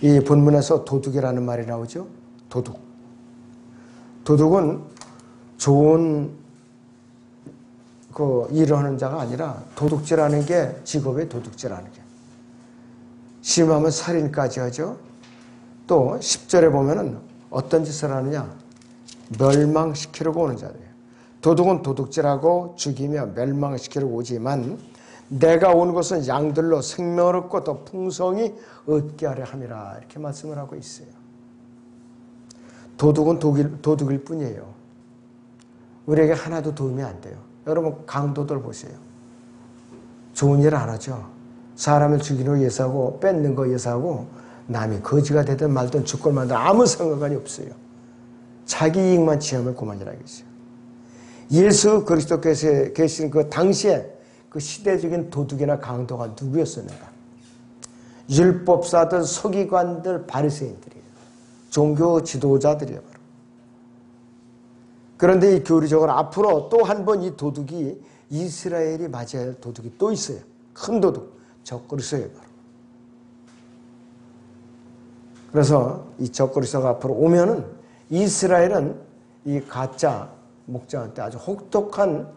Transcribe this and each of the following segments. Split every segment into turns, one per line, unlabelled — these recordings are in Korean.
이 본문에서 도둑이라는 말이 나오죠. 도둑. 도둑은 좋은 일을 하는 자가 아니라 도둑질하는 게 직업의 도둑질하는 게. 심하면 살인까지 하죠. 또 10절에 보면은 어떤 짓을 하느냐. 멸망시키려고 오는 자들이에요. 도둑은 도둑질하고 죽이며 멸망시키려고 오지만 내가 온 것은 양들로 생명을 얻고 더 풍성히 얻게 하려 함이라 이렇게 말씀을 하고 있어요. 도둑은 도둑일 뿐이에요. 우리에게 하나도 도움이 안 돼요. 여러분 강도들 보세요. 좋은 일 안 하죠. 사람을 죽이는 거 예사하고 뺏는 거 예사하고 남이 거지가 되든 말든 죽건 말든 아무 상관이 없어요. 자기 이익만 취하면 그만이라겠어요. 예수 그리스도께서 계신 그 당시에 그 시대적인 도둑이나 강도가 누구였었는가? 율법사들, 서기관들, 바리새인들이에요. 종교 지도자들이에요. 바로. 그런데 이 교리적으로 앞으로 또 한 번 이 도둑이 이스라엘이 맞아야 할 도둑이 또 있어요. 큰 도둑, 적그리스도예요. 바로. 그래서 이 적그리스도가 앞으로 오면은 이스라엘은 이 가짜 목자한테 아주 혹독한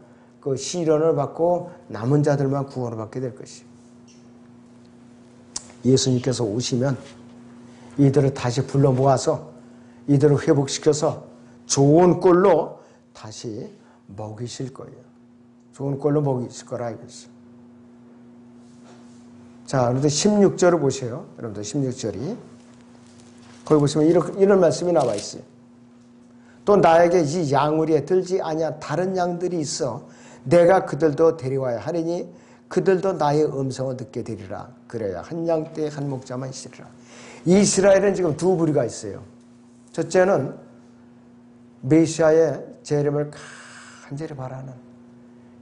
그 시련을 받고 남은 자들만 구원을 받게 될 것이에요. 예수님께서 오시면 이들을 다시 불러 모아서 이들을 회복시켜서 좋은 꼴로 다시 먹이실 거예요. 좋은 꼴로 먹이실 거라 알겠어요. 자, 그런데 16절을 보세요. 여러분들 16절이. 거기 보시면 이런 말씀이 나와 있어요. 또 나에게 이 양우리에 들지 아니한 다른 양들이 있어 내가 그들도 데려와야 하리니 그들도 나의 음성을 듣게 되리라. 그래야 한 양떼에 한 목자만 있으리라. 이스라엘은 지금 두 부류가 있어요. 첫째는 메시아의 재림을 간절히 바라는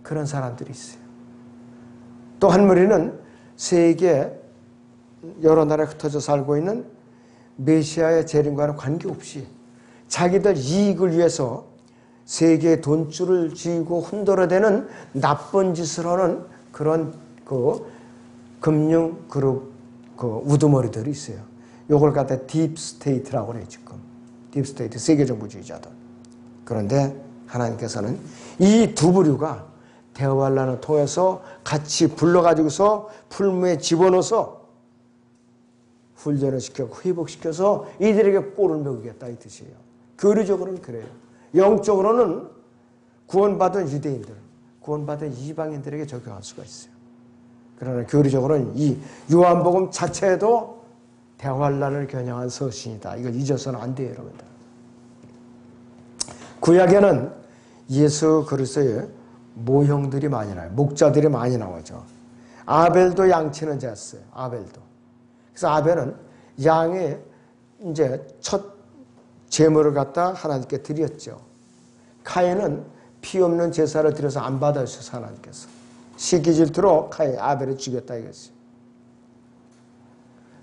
그런 사람들이 있어요. 또 한 무리는 세계 여러 나라에 흩어져 살고 있는 메시아의 재림과는 관계없이 자기들 이익을 위해서 세계의 돈줄을 쥐고 흔들어대는 나쁜 짓을 하는 그런 금융 그룹 우두머리들이 있어요. 요걸 갖다 딥스테이트라고 그래요. 지금 딥스테이트 세계정부주의자들. 그런데 하나님께서는 이 두 부류가 대화란을 통해서 같이 불러가지고서 풀무에 집어넣어서 훈련을 시켜 회복시켜서 이들에게 꼴을 먹이겠다 이 뜻이에요. 교리적으로는 그래요. 영적으로는 구원받은 유대인들, 구원받은 이방인들에게 적용할 수가 있어요. 그러나 교리적으로는 이 요한복음 자체도 대환란을 겨냥한 서신이다. 이걸 잊어서는 안 돼요, 여러분들. 구약에는 예수 그리스도의 모형들이 많이 나와요. 목자들이 많이 나오죠. 아벨도 양치는 자였어요. 아벨도. 그래서 아벨은 양의 이제 첫 제물을 갖다 하나님께 드렸죠. 카인은 피 없는 제사를 드려서 안 받아주셔서 하나님께서 시기 질투로 아벨을 죽였다 이거지.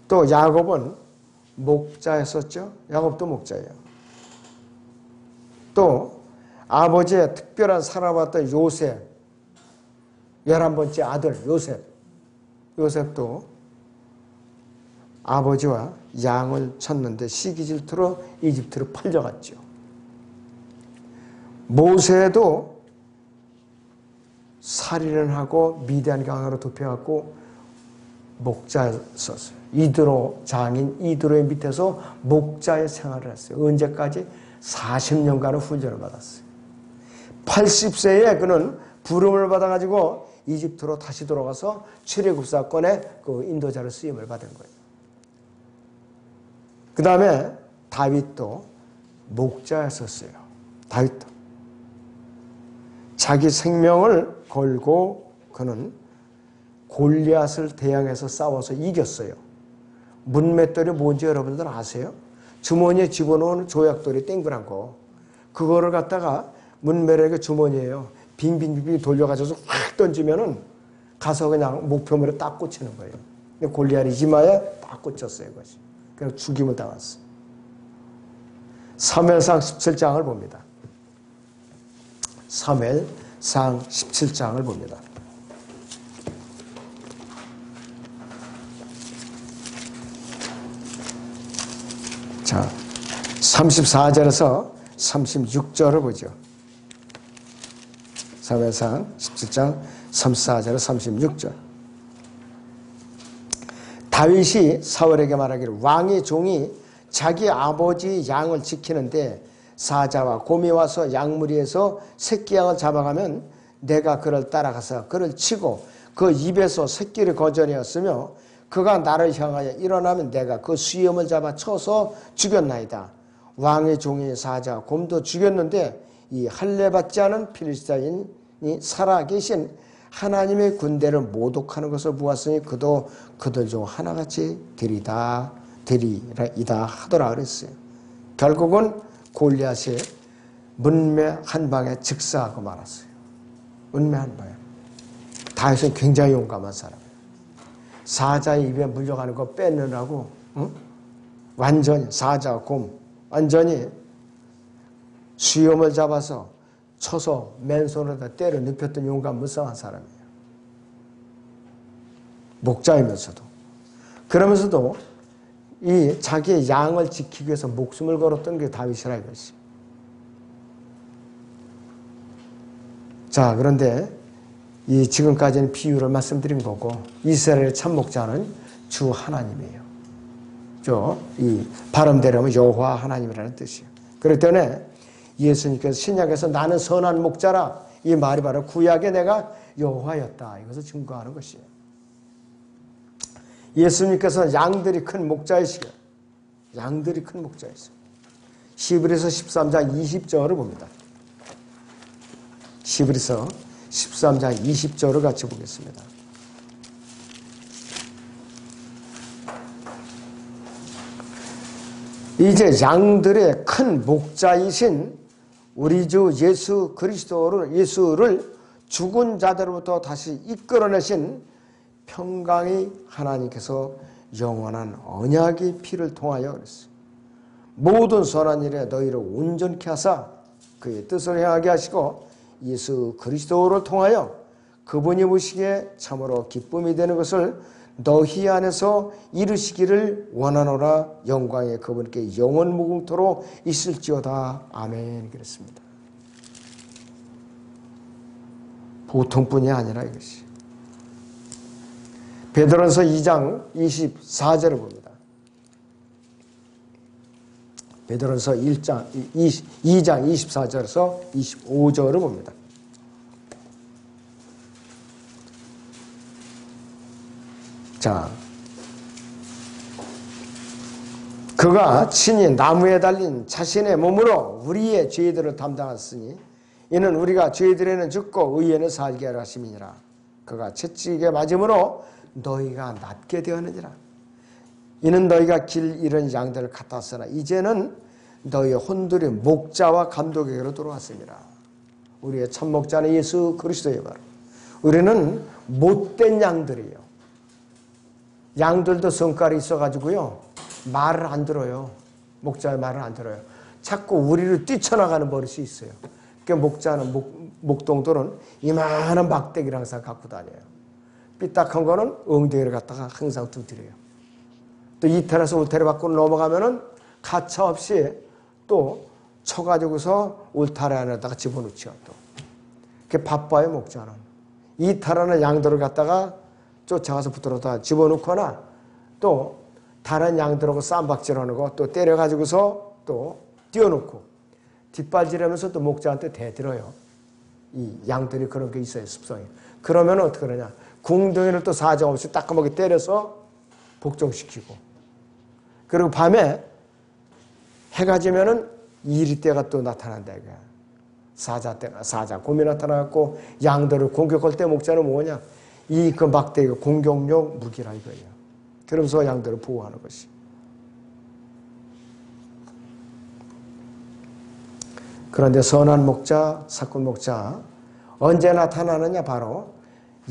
또 야곱은 목자였었죠. 야곱도 목자예요. 또 아버지의 특별한 사랑받았던 요셉 11번째 아들 요셉도 아버지와 양을 쳤는데 시기 질투로 이집트로 팔려갔죠. 모세도 살인을 하고 미디안 강으로 덮여갖고 목자였었어요. 이드로 장인 이드로의 밑에서 목자의 생활을 했어요. 언제까지? 40년간의 훈련을 받았어요. 80세에 그는 부름을 받아가지고 이집트로 다시 돌아가서 출애굽 사건에 그 인도자로 쓰임을 받은 거예요. 그 다음에 다윗도 목자였었어요. 다윗도. 자기 생명을 걸고 그는 골리앗을 대항해서 싸워서 이겼어요. 문맷돌이 뭔지 여러분들 아세요? 주머니에 집어넣은 조약돌이 땡그란 거. 그거를 갖다가 문매력의 주머니에요. 빙빙빙 돌려가지고 확 던지면은 가서 그냥 목표물에 딱 꽂히는 거예요. 골리앗 이마에 딱 꽂혔어요. 그것이. 그래서 죽임을 당했어요. 사무엘상 17장을 봅니다. 사무엘상 17장을 봅니다. 자, 34절에서 36절을 보죠. 사무엘상 17장 34절에서 36절. 다윗이 사울에게 말하기를 왕의 종이 자기 아버지 양을 지키는데 사자와 곰이 와서 양무리에서 새끼 양을 잡아가면 내가 그를 따라가서 그를 치고 그 입에서 새끼를 거저내었으며 그가 나를 향하여 일어나면 내가 그 수염을 잡아 쳐서 죽였나이다. 왕의 종이 사자 곰도 죽였는데 이 할례받지 않은 필리스타인이 살아계신 하나님의 군대를 모독하는 것을 보았으니 그도 그들 중 하나같이 되리이다 하더라 그랬어요. 결국은 골리앗이 문매 한 방에 즉사하고 말았어요. 문매 한 방에. 다윗은 굉장히 용감한 사람이에요. 사자의 입에 물려가는 거 빼느라고 완전히 사자, 곰 완전히 수염을 잡아서 쳐서 맨손에다 때려 눕혔던 용감 무쌍한 사람이에요. 목자이면서도. 그러면서도 이 자기의 양을 지키기 위해서 목숨을 걸었던 게 다윗이라 이것이. 자, 그런데 이 지금까지는 비유를 말씀드린 거고 이스라엘의 참 목자는 주 하나님이에요. 이 발음대로 하면 여호와 하나님이라는 뜻이에요. 그렇기 때문에 예수님께서 신약에서 나는 선한 목자라 이 말이 바로 구약에 내가 여호와였다 이것을 증거하는 것이에요. 예수님께서는 양들이 큰 목자이시고 양들이 큰 목자이시고 히브리서 13장 20절을 봅니다. 히브리서 13장 20절을 같이 보겠습니다. 이제 양들의 큰 목자이신 우리 주 예수 예수를 죽은 자들로부터 다시 이끌어내신 평강의 하나님께서 영원한 언약의 피를 통하여 그랬어요. 모든 선한 일에 너희를 온전케 하사 그의 뜻을 행하게 하시고 예수 그리스도를 통하여 그분이 보시기에 참으로 기쁨이 되는 것을 너희 안에서 이루시기를 원하노라. 영광의 그분께 영원 무궁토록 있을지어다. 아멘. 그랬습니다. 보통뿐이 아니라 이것이. 베드로전서 2장 24절을 봅니다. 베드로전서 2장 24절에서 25절을 봅니다. 자, 그가 친히 나무에 달린 자신의 몸으로 우리의 죄들을 담당하였으니 이는 우리가 죄들에는 죽고 의에는 살게 하려 하심이니라. 그가 채찍에 맞음으로 너희가 낫게 되었느니라. 이는 너희가 길 잃은 양들을 같았으나 이제는 너희의 혼들이 목자와 감독에게로 돌아왔습니다. 우리의 참 목자는 예수 그리스도예요. 바로 우리는 못된 양들이에요. 양들도 성깔이 있어가지고요 말을 안 들어요. 목자의 말을 안 들어요. 자꾸 우리를 뛰쳐나가는 버릇이 있어요. 그러니까 목자는 목동들은 이만한 막대기를 항상 갖고 다녀요. 삐딱한 거는 엉덩이를 갖다가 항상 두드려요. 또 이태에서 울타리 밖으로 넘어가면은 가차없이 또 쳐가지고서 울타리 안에다가 집어넣죠. 또 그게 바빠요. 목자는 이탈하는 양들을 갖다가 쫓아가서 붙들어다 집어넣거나 또 다른 양들하고 쌈박질하는 거 또 때려가지고서 또 띄워놓고 뒷발질하면서 또 목자한테 대들어요. 이 양들이 그런 게 있어요. 습성이. 그러면 어떻게 그러냐. 궁둥이를 또 사정없이 따끔하게 때려서 복종시키고 그리고 밤에 해가 지면은 이리떼가 또 나타난다 이거야. 사자 곰이 나타나갖고 양들을 공격할 때 목자는 뭐냐. 이 그 막대기가 공격용 무기라 이거예요. 그러면서 양들을 보호하는 것이. 그런데 선한 목자, 사꾼 목자 언제 나타나느냐. 바로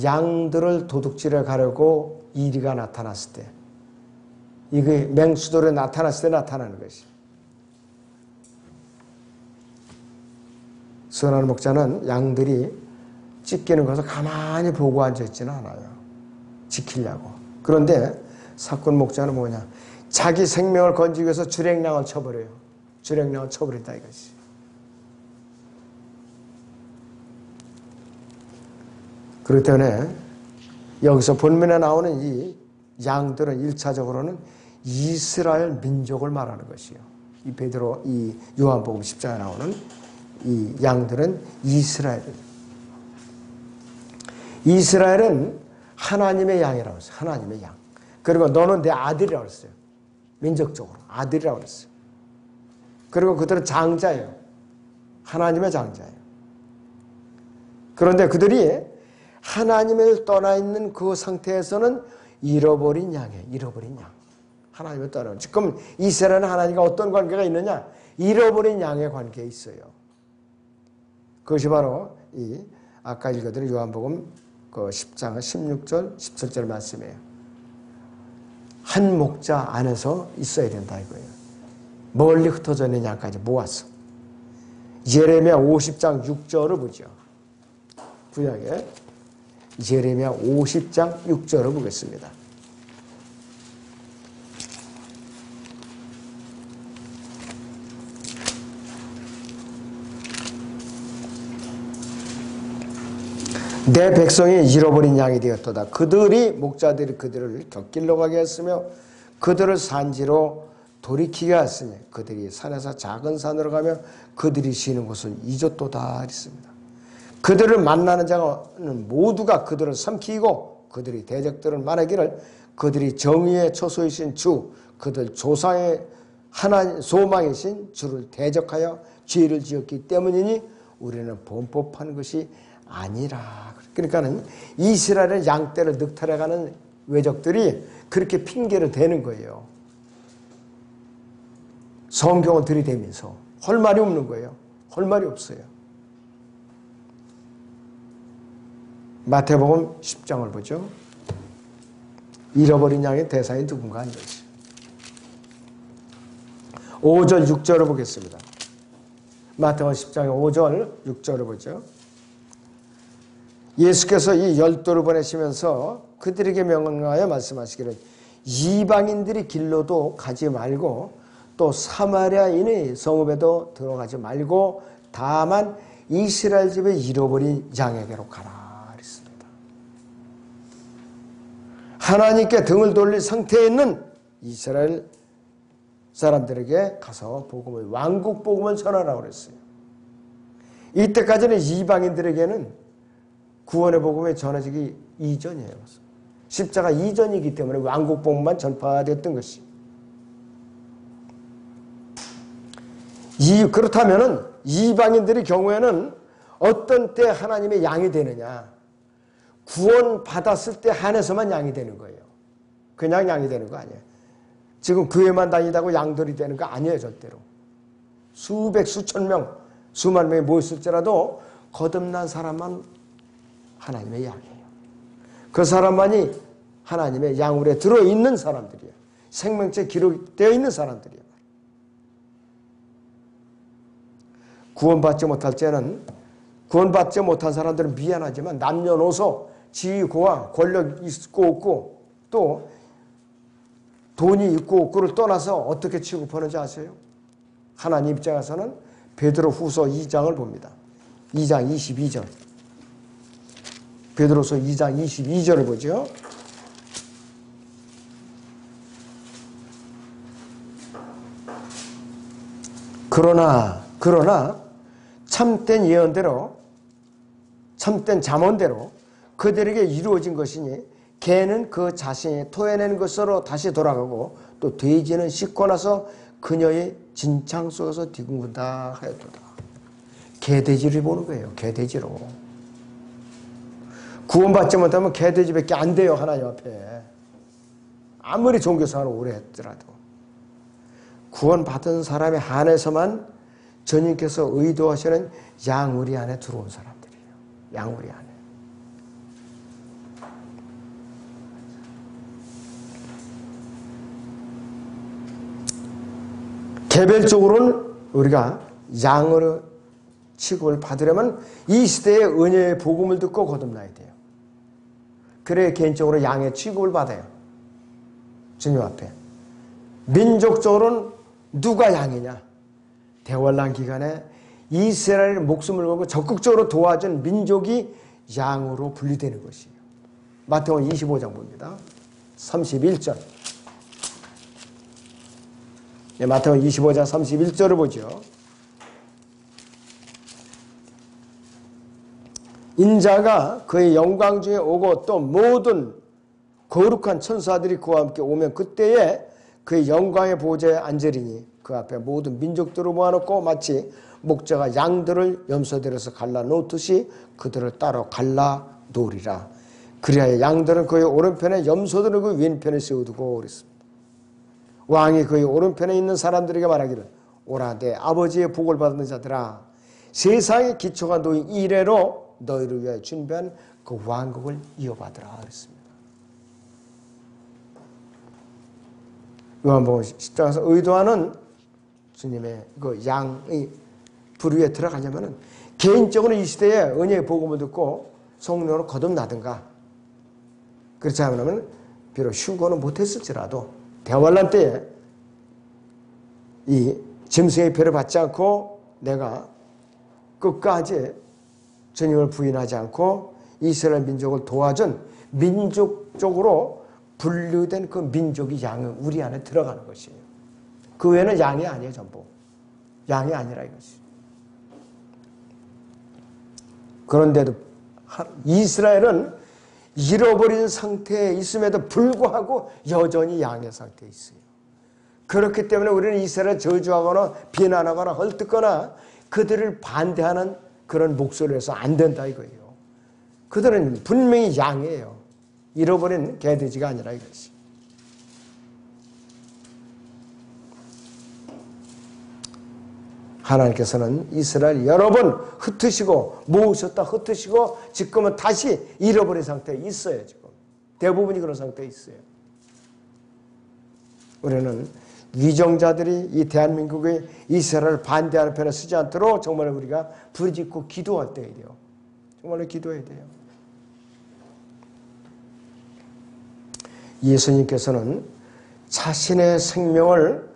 양들을 도둑질해 가려고 이리가 나타났을 때, 이게 맹수들이 나타났을 때 나타나는 것이. 선한 목자는 양들이 찢기는 것을 가만히 보고 앉아있지는 않아요. 지키려고. 그런데 사꾼 목자는 뭐냐. 자기 생명을 건지기 위해서 주랭랑을 쳐버려요. 주랭랑을 쳐버린다 이것이. 그렇기 때문에 여기서 본문에 나오는 이 양들은 1차적으로는 이스라엘 민족을 말하는 것이요. 이 요한복음 10장에 나오는 이 양들은 이스라엘은 하나님의 양이라고 했어요. 하나님의 양. 그리고 너는 내 아들이라고 했어요. 민족적으로 아들이라고 했어요. 그리고 그들은 장자예요. 하나님의 장자예요. 그런데 그들이 하나님을 떠나 있는 그 상태에서는 잃어버린 양이에요. 잃어버린 양. 하나님을 떠나는. 지금 이스라엘은 하나님과 어떤 관계가 있느냐? 잃어버린 양의 관계에 있어요. 그것이 바로 아까 읽어드린 요한복음 10장 16절 17절 말씀이에요. 한 목자 안에서 있어야 된다 이거예요. 멀리 흩어져 있는 양까지 모았어. 예레미야 50장 6절을 보죠. 구약에 예레미야 50장 6절을 보겠습니다. 내 백성이 잃어버린 양이 되었도다. 목자들이 그들을 곁길로 가게 했으며 그들을 산지로 돌이키게 하였으니 그들이 산에서 작은 산으로 가며 그들이 쉬는 곳을 잊었도다 했습니다. 그들을 만나는 자는 모두가 그들을 삼키고 그들이 대적들을 말하기를 그들이 정의의 초소이신 주 그들 조상의 하나님 소망이신 주를 대적하여 죄를 지었기 때문이니 우리는 범법한 것이 아니라. 그러니까는 이스라엘의 양떼를 늑탈해가는 외적들이 그렇게 핑계를 대는 거예요. 성경을 들이대면서 할 말이 없는 거예요. 할 말이 없어요. 마태복음 10장을 보죠. 잃어버린 양의 대상이 누군가 하는 거지. 5절 6절을 보겠습니다. 마태복음 10장의 5절 6절을 보죠. 예수께서 이 12를 보내시면서 그들에게 명하여 말씀하시기를 이방인들이 길로도 가지 말고 또 사마리아인의 성읍에도 들어가지 말고 다만 이스라엘 집에 잃어버린 양에게로 가라 그랬습니다. 하나님께 등을 돌릴 상태에 있는 이스라엘 사람들에게 가서 복음을 왕국 복음을 전하라고 그랬어요. 이때까지는 이방인들에게는 구원의 복음이 전해지기 이전이에요. 십자가 이전이기 때문에 왕국 복음만 전파됐던 것이. 그렇다면 이방인들의 경우에는 어떤 때 하나님의 양이 되느냐? 구원 받았을 때 한해서만 양이 되는 거예요. 그냥 양이 되는 거 아니에요. 지금 교회만 다니다고 양들이 되는 거 아니에요. 절대로. 수백 수천 명 수만 명이 모였을지라도 거듭난 사람만 하나님의 양이에요. 그 사람만이 하나님의 양울에 들어있는 사람들이에요. 생명체 기록되어 있는 사람들이에요. 구원받지 못한 사람들은 미안하지만 남녀노소 지위고와 권력 있고 없고 또 돈이 있고 없고를 떠나서 어떻게 취급하는지 아세요? 하나님 입장에서는 베드로 후서 2장을 봅니다. 2장 22절. 베드로서 2장 22절을 보죠. 그러나 참된 예언대로 참된 잠언대로 그들에게 이루어진 것이니 개는 그 자신이 토해낸 것으로 다시 돌아가고 또 돼지는 씻고 나서 그녀의 진창 속에서 뒤궁군다 하였도다. 개돼지를 보는 거예요. 개돼지로. 구원받지 못하면 개돼지밖에 안 돼요. 하나님 앞에. 아무리 종교생활을 오래 했더라도. 구원받은 사람에 한해서만 주님께서 의도하시는 양우리 안에 들어온 사람들이에요. 양우리 안에. 개별적으로는 우리가 양으로 취급을 받으려면 이 시대의 은혜의 복음을 듣고 거듭나야 돼요. 그래야 개인적으로 양의 취급을 받아요. 주님 앞에. 민족적으로는 누가 양이냐? 대환란 기간에 이스라엘의 목숨을 걸고 적극적으로 도와준 민족이 양으로 분리되는 것이에요. 마태복음 25장 봅니다. 31절. 네, 마태복음 25장 31절을 보죠. 인자가 그의 영광 중에 오고 또 모든 거룩한 천사들이 그와 함께 오면 그때에 그의 영광의 보좌에 앉으리니 그 앞에 모든 민족들을 모아놓고 마치 목자가 양들을 염소들에서 갈라놓듯이 그들을 따로 갈라놓으리라. 그리하여 양들은 그의 오른편에 염소들은 그 왼편에 세워두고 그랬습니다. 왕이 그의 오른편에 있는 사람들에게 말하기를 오라 내 아버지의 복을 받는 자들아 세상의 기초가 놓인 이래로 너희를 위하여 준비한 그 왕국을 이어받으라 그랬습니다. 요한복음 10장에서 의도하는 주님의 그 양의 부류에 들어가냐면은 개인적으로 이 시대에 은혜의 복음을 듣고 성령으로 거듭나든가 그렇지 않으면 비록 휴거는 못했을지라도 대환란 때에 이 짐승의 표를 받지 않고 내가 끝까지 주님을 부인하지 않고 이스라엘 민족을 도와준 민족적으로 분류된 그 민족이 양은 우리 안에 들어가는 것이에요. 그 외에는 양이 아니에요. 전부. 양이 아니라 이것이. 그런데도 이스라엘은 잃어버린 상태에 있음에도 불구하고 여전히 양의 상태에 있어요. 그렇기 때문에 우리는 이스라엘을 저주하거나 비난하거나 헐뜯거나 그들을 반대하는 그런 목소리를 해서 안 된다 이거예요. 그들은 분명히 양이에요. 잃어버린 개돼지가 아니라 이것이. 하나님께서는 이스라엘 여러 번 흩으시고 모으셨다 흩으시고 지금은 다시 잃어버린 상태에 있어요. 지금 대부분이 그런 상태에 있어요. 우리는 위정자들이 이 대한민국의 이스라엘을 반대하는 편에 서지 않도록 정말 우리가 부르짖고 기도할 때야 돼요. 정말로 기도해야 돼요. 예수님께서는 자신의 생명을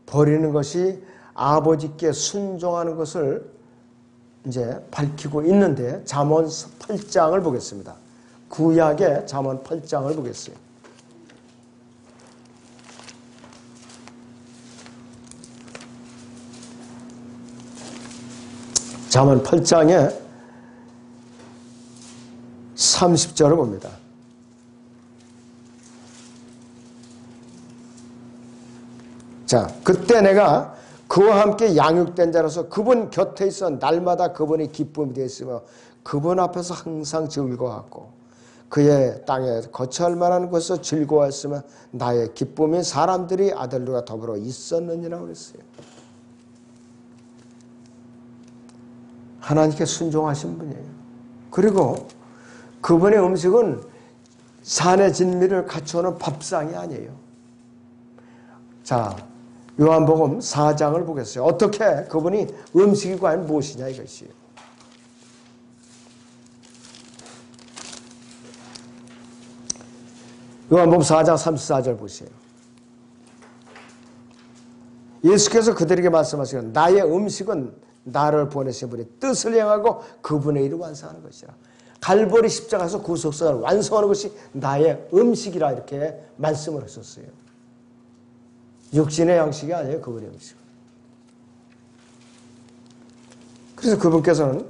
버리는 것이 아버지께 순종하는 것을 이제 밝히고 있는데 잠언 8장을 보겠습니다. 구약의 잠언 8장을 보겠어요. 잠언 8장에 30절을 봅니다. 자, 그때 내가 그와 함께 양육된 자로서 그분 곁에 있어 날마다 그분이 기쁨이 되었으며 그분 앞에서 항상 즐거워하고 그의 땅에 거처할 만한 곳에서 즐거워했으며 나의 기쁨이 사람들이 아들들과 더불어 있었느니라 그랬어요. 하나님께 순종하신 분이에요. 그리고 그분의 음식은 산의 진미를 갖추어놓은 밥상이 아니에요. 자, 요한복음 4장을 보겠어요. 어떻게 그분이 음식이 과연 무엇이냐 이것이에요. 요한복음 4장 34절 보세요. 예수께서 그들에게 말씀하시기를 나의 음식은 나를 보내신 분의 뜻을 행하고 그분의 일을 완성하는 것이라. 갈보리 십자가에서 구속사를 완성하는 것이 나의 음식이라 이렇게 말씀을 하셨어요. 육신의 양식이 아니에요. 그분의 음식은. 그래서 그분께서는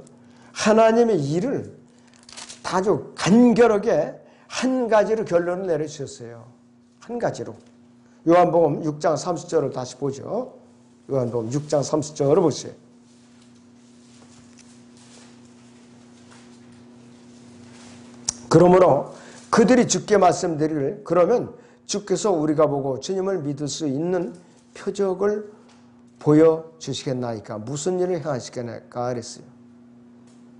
하나님의 일을 아주 간결하게 한 가지로 결론을 내려주셨어요. 한 가지로. 요한복음 6장 30절을 다시 보죠. 요한복음 6장 30절을 보세요. 그러므로 그들이 주께 말씀드리를 그러면 주께서 우리가 보고 주님을 믿을 수 있는 표적을 보여주시겠나이까 무슨 일을 행하시겠나이까 그랬어요.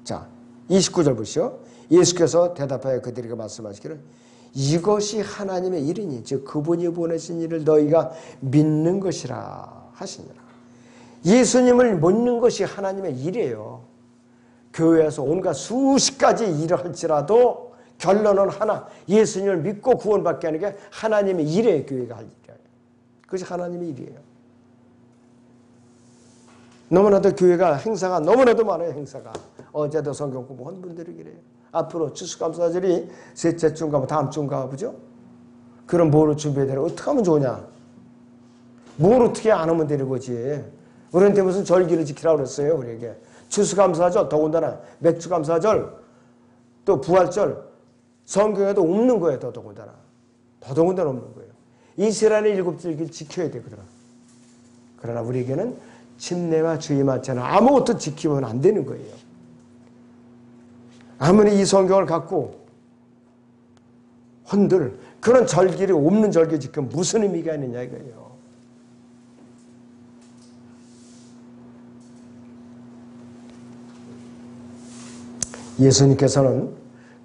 자 29절 보시오. 예수께서 대답하여 그들에게 말씀하시기를 이것이 하나님의 일이니 즉 그분이 보내신 일을 너희가 믿는 것이라 하시니라. 예수님을 믿는 것이 하나님의 일이에요. 교회에서 온갖 수십 가지 일을 할지라도 결론은 하나, 예수님을 믿고 구원받게 하는 게 하나님의 일이에요. 교회가 할 일이에요. 그것이 하나님의 일이에요. 너무나도 교회가 행사가 너무나도 많아요. 행사가. 어제도 성경 공부한 분들이 그래요. 앞으로 추수감사절이 셋째 주인가 다음 주인가 보죠. 그럼 뭐로 준비해야 되나? 어떻게 하면 좋으냐? 뭘 어떻게 안 하면 되는 거지. 우리한테 무슨 절기를 지키라고 그랬어요. 우리에게. 추수감사절, 더군다나 맥주감사절, 또 부활절, 성경에도 없는 거예요. 더더군다나 없는 거예요. 이스라엘의 일곱 절기를 지켜야 되거든. 그러나 우리에게는 침례와 주의 맞잖아. 아무것도 지키면 안 되는 거예요. 아무리 이 성경을 갖고 헌들 그런 절기를 없는 절기 지키면 무슨 의미가 있느냐 이거예요. 예수님께서는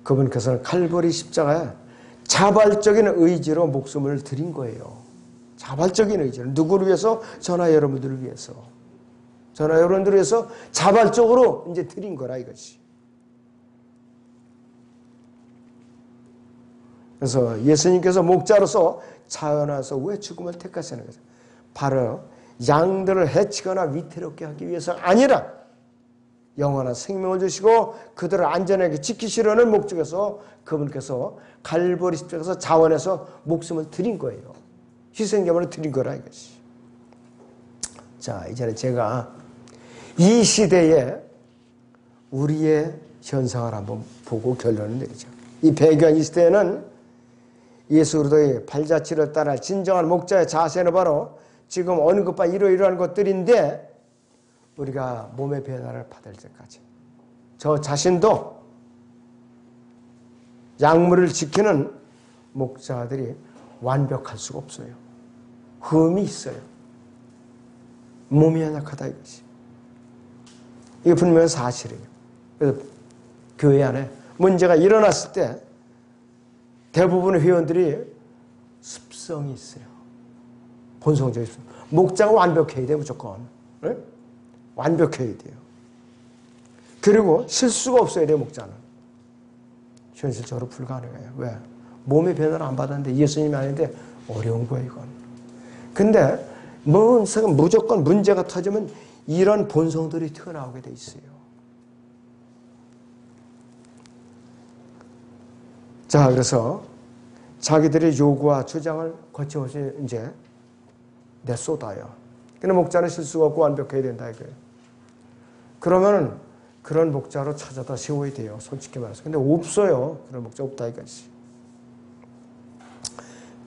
그분께서는 칼보리 십자가에 자발적인 의지로 목숨을 드린 거예요. 자발적인 의지로. 누구를 위해서? 저나 여러분들을 위해서. 저나 여러분들을 위해서 자발적으로 이제 드린 거라 이것이. 그래서 예수님께서 목자로서 자연에서 왜 죽음을 택하시는 거죠? 바로 양들을 해치거나 위태롭게 하기 위해서 아니라 영원한 생명을 주시고 그들을 안전하게 지키시려는 목적에서 그분께서 갈보리 십자가에서 자원해서 목숨을 드린 거예요. 희생제물을 드린 거라 이것이. 자, 이제는 제가 이 시대에 우리의 현상을 한번 보고 결론을 내리죠. 이 배경 이 시대에는 예수 그리스도의 발자취를 따라 진정한 목자의 자세는 바로 지금 언급한 이러이러한 것들인데 우리가 몸의 변화를 받을 때까지 저 자신도 약물을 지키는 목자들이 완벽할 수가 없어요. 흠이 있어요. 몸이 연약하다 이것이. 이게 분명히 사실이에요. 그래서 교회 안에 문제가 일어났을 때 대부분의 회원들이 습성이 있어요. 본성적인 습성. 목자가 완벽해야 돼요. 무조건. 네? 완벽해야 돼요. 그리고 실수가 없어야 돼요. 목자는. 현실적으로 불가능해요. 왜? 몸의 변화를 안 받았는데 예수님이 아닌데 어려운 거예요. 이건. 근데 무조건 문제가 터지면 이런 본성들이 튀어나오게 돼 있어요. 자, 그래서 자기들의 요구와 주장을 거침없이 이제 내쏟아요. 근데 목자는 실수가 없고 완벽해야 된다 이거예요. 그러면 그런 목자로 찾아다 세워야 돼요. 솔직히 말해서. 근데 없어요. 그런 목자 없다 이거지.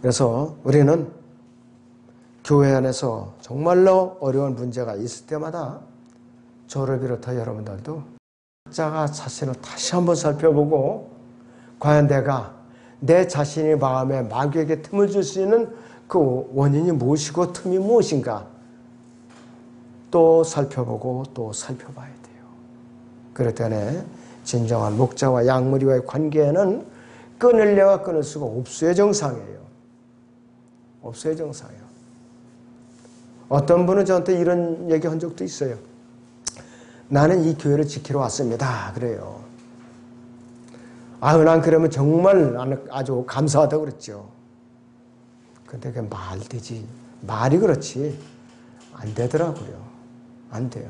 그래서 우리는 교회 안에서 정말로 어려운 문제가 있을 때마다 저를 비롯해 여러분들도 각자가 자신을 다시 한번 살펴보고 과연 내가 내 자신의 마음에 마귀에게 틈을 줄 수 있는 그 원인이 무엇이고 틈이 무엇인가 또 살펴보고 또 살펴봐야 돼요. 그럴 때는 진정한 목자와 양무리와의 관계에는 끊으려고 끊을 수가 없어야 정상이에요. 없어야 정상이에요. 어떤 분은 저한테 이런 얘기 한 적도 있어요. 나는 이 교회를 지키러 왔습니다. 그래요. 난 그러면 정말 아주 감사하다고 그랬죠. 근데 그게 말되지. 말이 그렇지. 안 되더라고요. 안 돼요.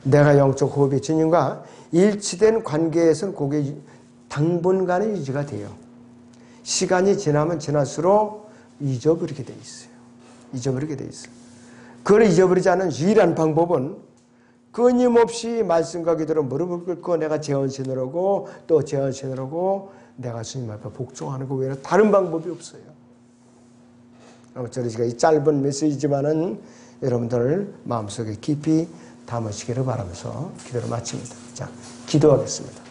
내가 영적 호흡이 주님과 일치된 관계에서는 그게 당분간의 유지가 돼요. 시간이 지나면 지날수록 잊어버리게 돼 있어요. 잊어버리게 돼 있어요. 그걸 잊어버리지 않은 유일한 방법은 끊임없이 말씀과 기도로 무릎을 꿇고 내가 재헌신을 하고 또 재헌신을 하고 내가 주님 앞에 복종하는 것 외에는 다른 방법이 없어요. 아무쪼록 제가 이 짧은 메시지지만은 여러분들 마음속에 깊이 담으시기를 바라면서 기도를 마칩니다. 자, 기도하겠습니다.